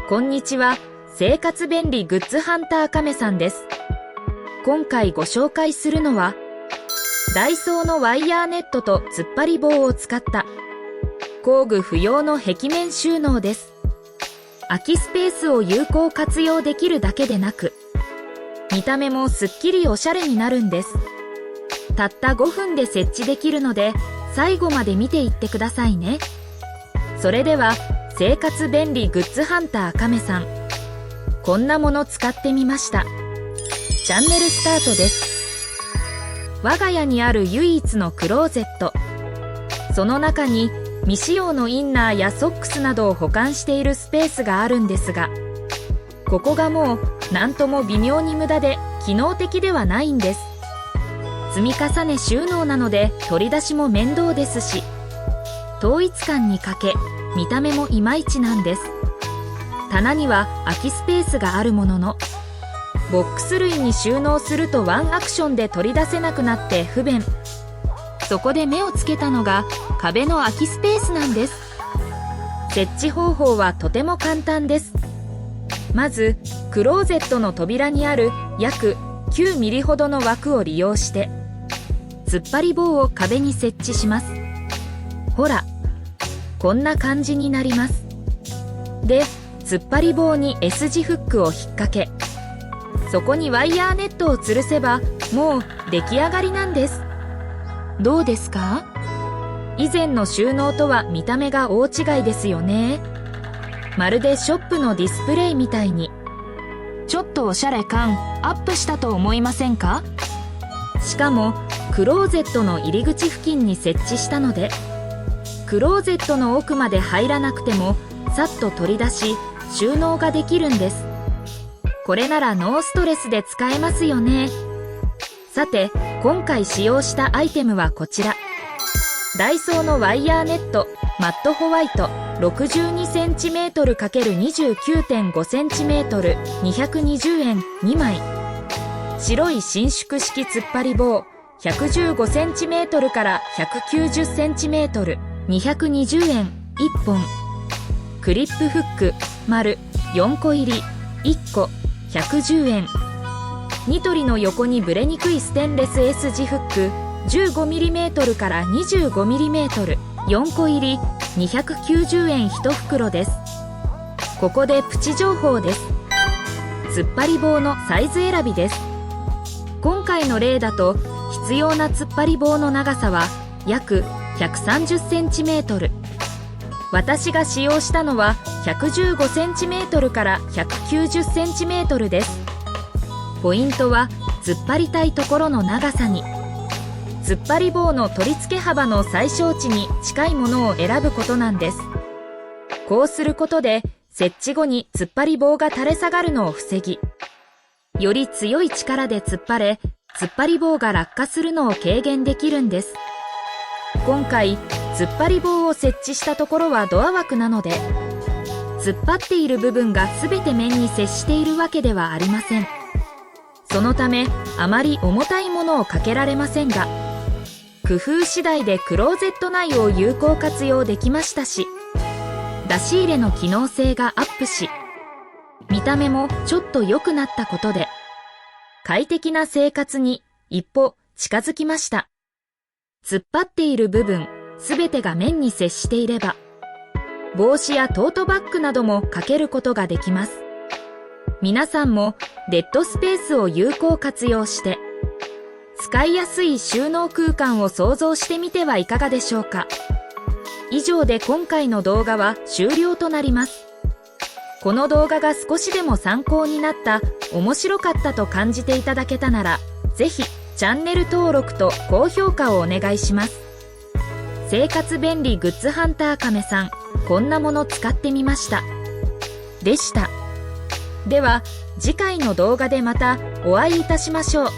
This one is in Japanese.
こんにちは、生活便利グッズハンターカメさんです。今回ご紹介するのは、ダイソーのワイヤーネットと突っ張り棒を使った工具不要の壁面収納です。空きスペースを有効活用できるだけでなく、見た目もすっきりおしゃれになるんです。たった5分で設置できるので、最後まで見ていってくださいね。それでは、生活便利グッズハンターカメさん、こんなもの使ってみました。チャンネルスタートです。我が家にある唯一のクローゼット。その中に未使用のインナーやソックスなどを保管しているスペースがあるんですが、ここがもう何とも微妙に無駄で機能的ではないんです。積み重ね収納なので取り出しも面倒ですし、統一感に欠け、見た目もいまいちなんです。棚には空きスペースがあるものの、ボックス類に収納するとワンアクションで取り出せなくなって不便。そこで目をつけたのが壁の空きスペースなんです。設置方法はとても簡単です。まずクローゼットの扉にある約9ミリほどの枠を利用して突っ張り棒を壁に設置します。ほら、こんな感じになります。で、突っ張り棒に S 字フックを引っ掛け、そこにワイヤーネットを吊るせばもう出来上がりなんです。どうですか？以前の収納とは見た目が大違いですよね。まるでショップのディスプレイみたいに。ちょっとおしゃれ感アップしたと思いませんか？しかもクローゼットの入り口付近に設置したので、クローゼットの奥まで入らなくてもさっと取り出し収納ができるんです。これならノーストレスで使えますよね。さて、今回使用したアイテムはこちら。ダイソーのワイヤーネットマットホワイト 62cm×29.5cm 220円2枚。白い伸縮式突っ張り棒 115cm から 190cm 220円1本。クリップフック丸4個入り1個110円。ニトリの横にブレにくいステンレス S 字フック 15mm から 25mm 4個入り290円1袋です。ここでプチ情報です。突っ張り棒のサイズ選びです。今回の例だと必要な突っ張り棒の長さは約 130cm。私が使用したのは 115cm から 190cm です。ポイントは突っ張りたいところの長さに、突っ張り棒の取り付け幅の最小値に近いものを選ぶことなんです。こうすることで設置後に突っ張り棒が垂れ下がるのを防ぎ、より強い力で突っ張れ、突っ張り棒が落下するのを軽減できるんです。今回突っ張り棒を設置したところはドア枠なので、突っ張っている部分が全て面に接しているわけではありません。そのためあまり重たいものをかけられませんが、工夫次第でクローゼット内を有効活用できましたし、出し入れの機能性がアップし、見た目もちょっと良くなったことで、快適な生活に一歩近づきました。突っ張っている部分すべてが面に接していれば、帽子やトートバッグなどもかけることができます。皆さんもデッドスペースを有効活用して、使いやすい収納空間を想像してみてはいかがでしょうか。以上で今回の動画は終了となります。この動画が少しでも参考になった、面白かったと感じていただけたなら、ぜひチャンネル登録と高評価をお願いします。生活便利グッズハンターカメさん、こんなもの使ってみました。でした。では、次回の動画でまたお会いいたしましょう。